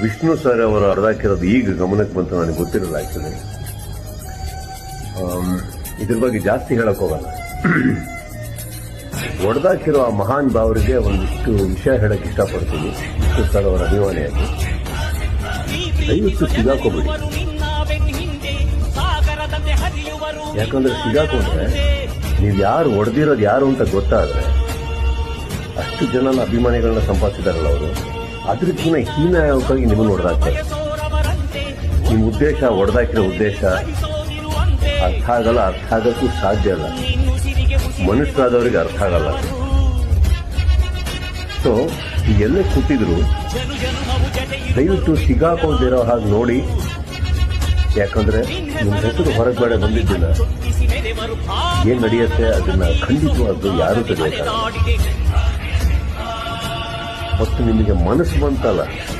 Vishnu sir ಅವರು ಹೊಡೆದಾಕಿರೋದು ಈಗ ಗಮನಕ್ಕೆ ಬಂತು, ನನಗೆ ಗೊತ್ತಿರಲ್ಲ ಆಕ್ಚುಲಿ. ಇದ್ರ ಬಗ್ಗೆ ಜಾಸ್ತಿ ಹೇಳಕ್ ಹೋಗಲ್ಲ. ಹೊಡೆದಾಕಿರೋ ಆ ಮಹಾನ್ ಭಾವರಿಗೆ ಒಂದಿಷ್ಟು ವಿಷಯ ಹೇಳಕ್ ಇಷ್ಟಪಡ್ತೀನಿ. ವಿಷ್ಣು ಸರ್ ಅವರ ಅಭಿಮಾನಿಯಾಗಿ ದಯವಿಟ್ಟು ಸಿಗಾಕೋಬೇಡಿ. ಯಾಕಂದ್ರೆ ಸಿಗಾಕೊಂಡ್ರೆ ನೀವು ಯಾರು ಹೊಡೆದಿರೋದು ಯಾರು ಅಂತ ಗೊತ್ತಾದ್ರೆ, ಅಷ್ಟು ಜನನ ಅಭಿಮಾನಿಗಳನ್ನ ಸಂಪಾದಿಸಿದಾರಲ್ಲ ಅವರು, ಅದಕ್ಕಿಂತ ಹೀನಾಯವಾಗಿ ನಿಮ್ಮನ್ನು ಹೊಡೆದಾಕ್ತಾರೆ. ನಿಮ್ಮ ಉದ್ದೇಶ, ಹೊಡೆದಾಕಿರೋ ಉದ್ದೇಶ ಅರ್ಥ ಆಗಕ್ಕೂ ಸಾಧ್ಯ ಅಲ್ಲ. ಮನುಷ್ಯರಾದವರಿಗೆ ಅರ್ಥ ಆಗಲ್ಲ. ಸೊ ಎಲ್ಲೇ ಕೂತಿದ್ರು ದಯವಿಟ್ಟು ಸಿಗಾಕೋದಿರೋ ಹಾಗೆ ನೋಡಿ. ಯಾಕಂದ್ರೆ ನಿಮ್ಮ ಹೆಸರು ಹೊರಗಡೆ ಬಂದಿದ್ದಿಲ್ಲ, ಏನ್ ನಡೆಯುತ್ತೆ ಅದನ್ನ ಖಂಡಿತವಾಗ್ಲೂ ಯಾರು ತೆಗೆಯಲ್ಲ. ಮತ್ತು ನಿಮಗೆ ಮನಸ್ಸು ಬಂತಲ್ಲ,